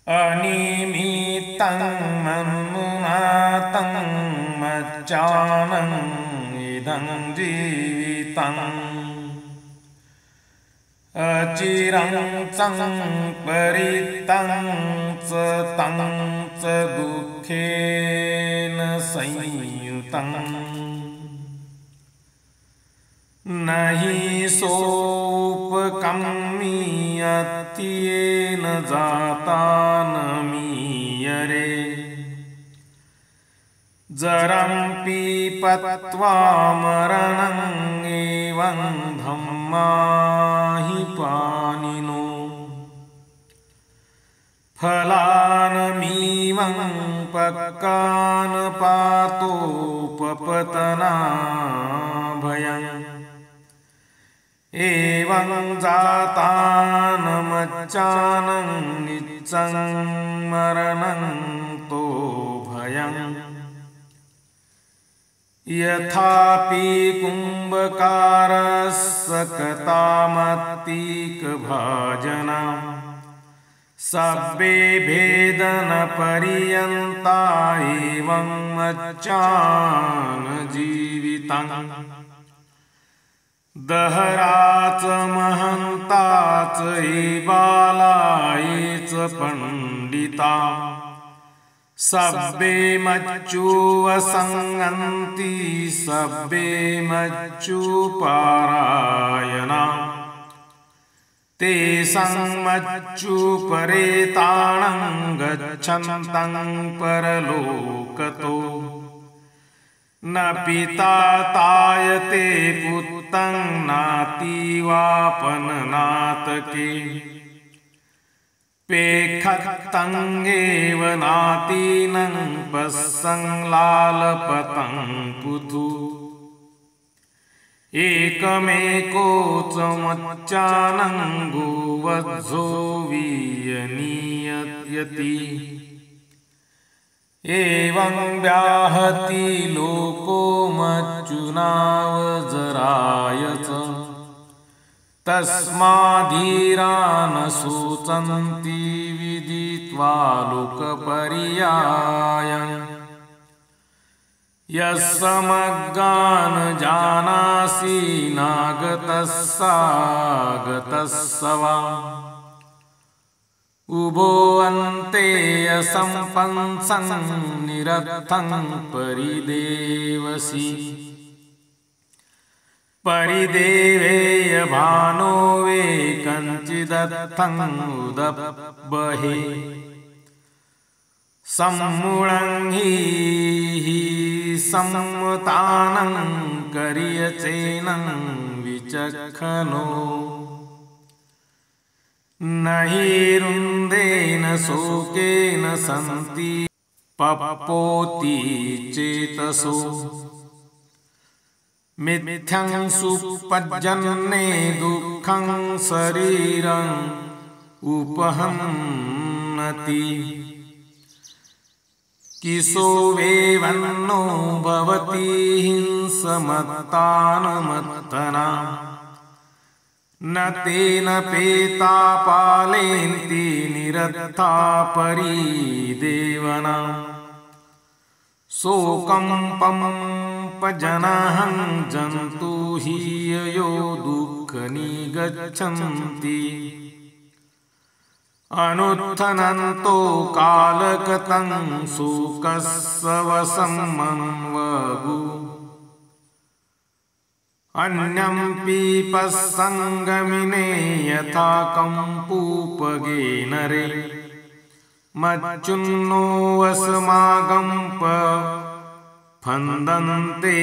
अनिमित्तं मन्मुनातं मज्जानं इदं जीवितम् अचिरं चं परितं च तं च दुःखेन संयुतम् न हि सोपकम्मीयत्येन जाता न मीयरे जरं पीपत्वा मरणं एवं धम्मा हि पाणिनो फलानमीवं पक्कान् पातोपपतनाभयम् एवं जातानमच्चानं नित्यं मरणं तो भयम् यथापि कुम्भकारस्सकतामत्तिकभाजना सब्बे भेदनपर्यन्ता एवं मच्चानजीवितं दहराच महन्ताच बालायच पंडिता सब्बे मच्चुवसंगन्ति सब्बे मच्चुपारायणा तेषां मच्चुपरेताणं गच्छन्तं परलोकतो न पिता तायते पुत्रं नातिवापननातके पेखत्तंगेव नातीनं पस्सं लालपतं पुतु एकमेको च मच्चानं गोवत्सो वियनीयति एवं व्याहति लोको मच्चुनावजराय च तस्माद्धीरा न शोचन्ति विदित्वा लोकपर्यायम् यस्समग्गान् जानासि नागतस्सागतस्स वा उभो अन्ते असंपन्सं निरर्थं परिदेवसि परिदेवेय भानो वे कञ्चिदर्थं उदबहे सम्मूढं हि सम्मतानं करियचेनं विचक्षणो न हि रुन्देन शोकेन सन्ति पप्पोति चेतसो मिथ्यं सुपज्जन्ने दुःखं शरीरं उपहन्नति किसो वेवन्नो भवति हिंसमत्तानुमत्तना न तेन पेता पालयन्ति निरर्था परिदेवना शोकं पजनहं जन्तु हि यो दुःखनि गच्छन्ति अनुत्थनन्तो कालकतं शोकस्सवसम्मन्वगु अन्यं पीपस्संगमिने यथा कम्पूपगे नरे मच्चुन्नो वसमागम्प फन्दन्ते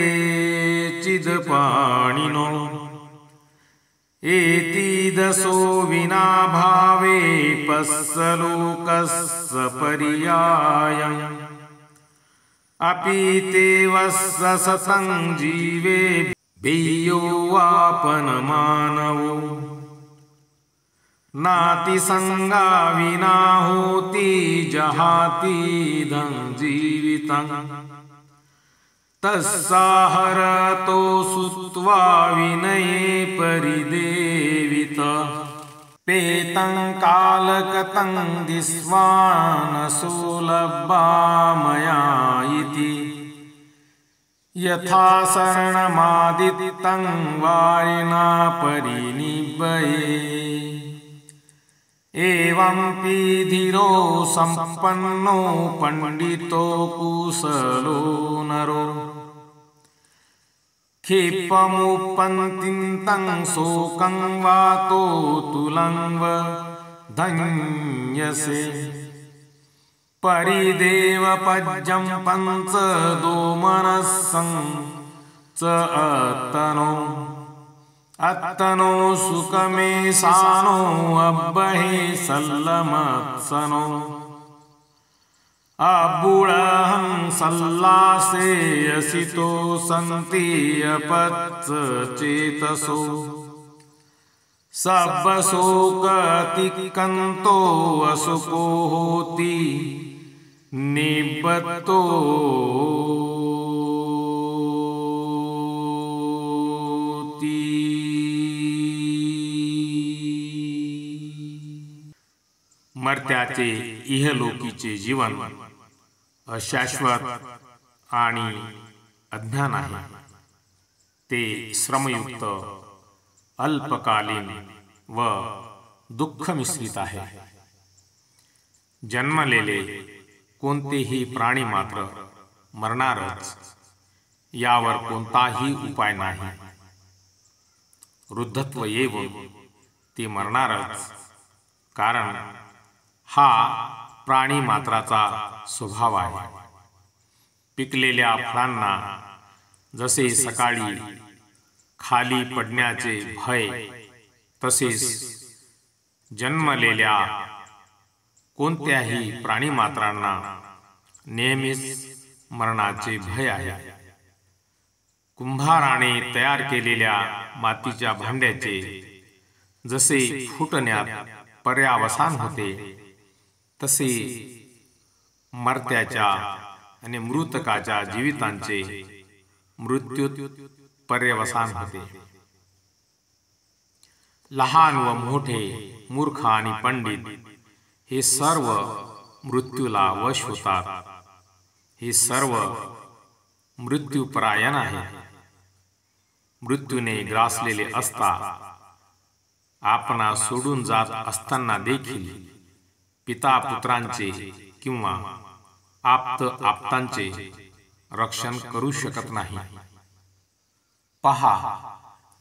चिदपाणिनो एति दशो विना भावे पस्सलोकस्य पर्यायम् अपि ते वस्सतं जीवे भेयो वापनमानवो नातिसंगा विना होति जहातीदं जीवितं तस्साहरतो सुत्वा विनये परिदेविता पेतं कालकतं दिस्वानसोलभा मया इति यथा शरणमादितं वारिणा परिनिब्बये एवंपि धीरो सम्पन्नो पंडितो कुशलो नरो क्षिपमुपन्तितं शोकं वातो तुलंव धन्यसे परिदेवपज्यं पंच दोमनस्सं च अत्तनो सुखमे सानो अब्बहे सल्लमत्सनो अबुळहं सल्लासे असितो सन्ति अपत्स चेतसो सब्बशोकतिक्कन्तो असुको होति निबत्तो मर्त्याचे इहलोकीचे जीवन अशाश्वत आणि अज्ञान आहे. ते श्रमयुक्त, अल्पकालीन व दुःख मिश्रित आहे. जन्मलेले कोणतेही प्राणी मात्र मरणारच, यावर कोणताही उपाय नाही. वृद्धत्व येऊन ते मरणारच, कारण हा प्राणी मात्राचा स्वभाव आहे. पिकलेल्या फळांना जसे सकाळी खाली पडण्याचे भय, तसेच जन्मलेल्या कोणत्याही प्राणीमात्रांना नेहमीच मरणाचे भय आहे. कुंभाराने तयार केलेल्या मातीच्या भांड्याचे जसे फुटण्यात पर्यावसान होते, तसे मर्त्याच्या आणि मृतकाच्या जीवितांचे मृत्यूत पर्यवसान होते. लहान व मोठे, मूर्ख आणि पंडित हे सर्व मृत्यूला वश होतात. हे सर्व मृत्यूपरायण आहे. मृत्यूने ग्रासलेले असता, आपणा सोडून जात असताना देखील पिता पुत्रांचे किंवा आप्त आप्तांचे रक्षण करू शकत नाही. पहा,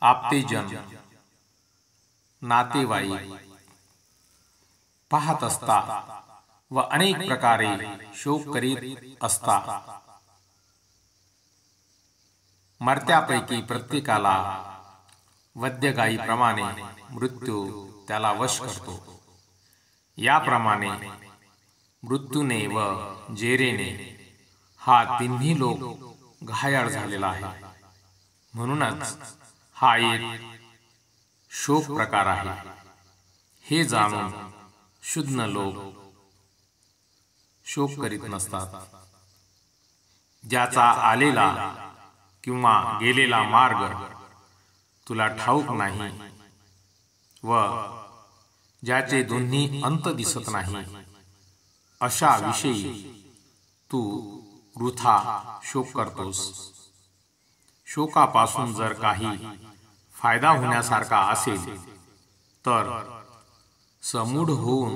आप्तेजन, नातेवाईक पाहत असता व अनेक प्रकारे शोक करीत असता. मर्त्यापैकी प्रत्येकाला वद्यगायीप्रमाणे मृत्यू त्याला वश करतो. याप्रमाणे मृत्यूने व जेरेने हा तिन्ही लोक घायाळ झालेला आहे. म्हणूनच हा एक शोक प्रकार आहे. हे जाणून शुद्ध लोक शोक करीत नसतात. ज्याचा आलेला किंवा गेलेला मार्ग तुला ठाऊक नाही व ज्याचे दोन्ही अंत दिसत नाही, अशा विषयी तू वृथा शोक करतोस. शोकापासून जर काही फायदा होण्यासारखा असेल तर समूढ होऊन,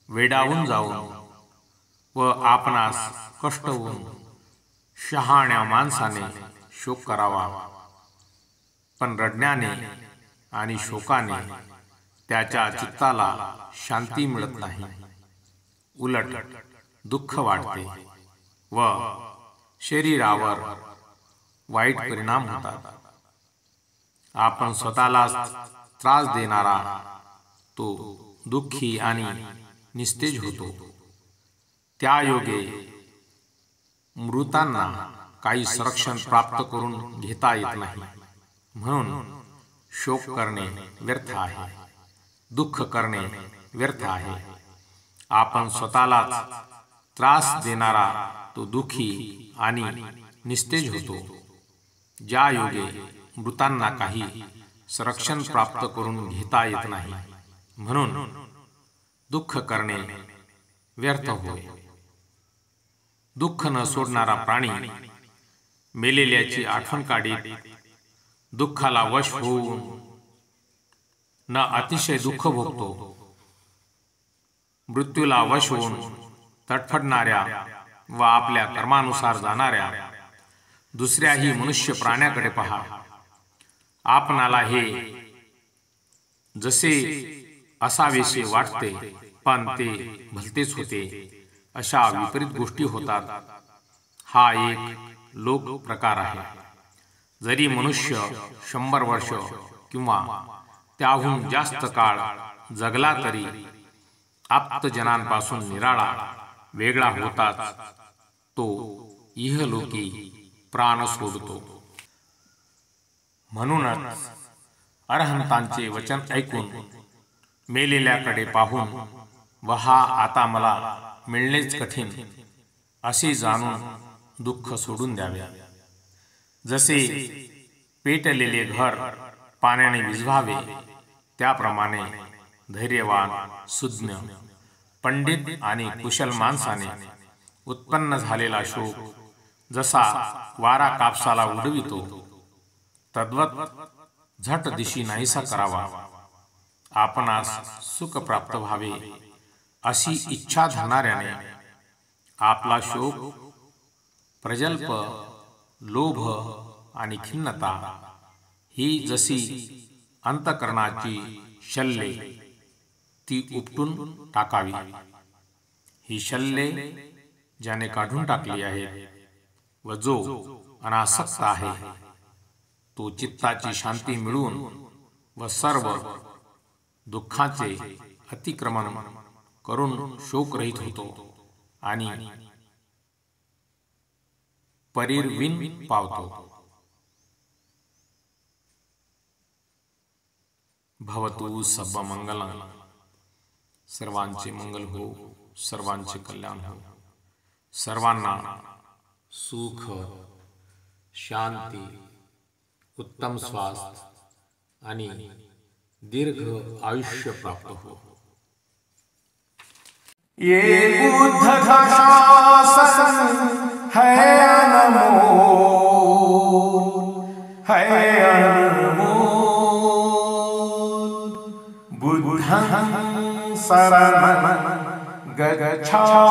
वेडावून जाऊन व आपणास कष्ट होऊन शहाण्या माणसाने शोक करावा. पण रडण्याने आणि शोकाने त्याच्या चित्ताला शांती मिळत नाही. उलट दुःख वाढते व शरीरावर वाईट परिणाम होतात. आपण स्वतःला त्रास देणारा तो दुःखी आणि निस्तेज होतो. त्यायोगे मृतांना काही संरक्षण प्राप्त करून घेता येत नाही. म्हणून शोक करणे व्यर्थ आहे, दुःख करणे व्यर्थ आहे. आपण स्वतःलाच त्रास देणारा तो दुःखी आणि निस्तेज होतो. ज्या योगे मृतांना काही संरक्षण प्राप्त करून घेता येत नाही. म्हणून दुःख करणे व्यर्थ होय. दुःख न सोडणारा प्राणी मेलेल्याची आठवण काढीत दुःखाला वश होऊन न अतिशय दुःख भोगतो. मृत्यूला वश होऊन तडफडणाऱ्या व आपल्या कर्मानुसार जाणाऱ्या दुसऱ्याही मनुष्य प्राण्याकडे पहा. आपणाला हे जसे असावेसे वाटते पण ते भलतेच होते. अशा विपरीत गोष्टी होतात. हा एक लोक प्रकार आहे. जरी मनुष्य 100 वर्ष किंवा त्याहून जास्त काळ जगला तरी आप्तजनांपासून निराळा वेगळा होताच तो इहलोकी प्राण सोडतो. म्हणूनच अरहंतांचे वचन ऐकून मेलेल्याकडे पाहून व हा आता मला मिळणेच कठीण असे जाणून दुःख सोडून द्यावे. जसे पेटलेले घर पाण्याने विझवावे त्याप्रमाणे धैर्यवान, सुज्ञ, पंडित आणि कुशल माणसाने उत्पन्न झालेला शोक जसा वारा कापसाला उडवितो तद्वत झट दिशी नाहीसा करावा. आपणास सुख प्राप्त व्हावे अशी इच्छा धरणाऱ्याने आपला शोक, प्रजल्प, लोभ आणि खिन्नता ही जशी अंतःकरणाची शल्ये ती उपटून टाकावी. ही शल्ये ज्याने काढून टाकली आहेत व जो अनासक्त आहे तो चित्ताची शांती मिळवून व सर्व दुःखाचे अतिक्रमण करून शोकरहित होतो आणि परिर्विन पावतो. भवतु सर्व मंगलम. सर्वांचे मंगल हो, सर्वांचे कल्याण हो, सर्वांना सुख, शांती, उत्तम स्वास्थ्य आणि दीर्घ आयुष्य प्राप्त हो. ये बुद्ध का शासन है अनमोल, है अनमोल. बुद्धं शरणं गच्छामि.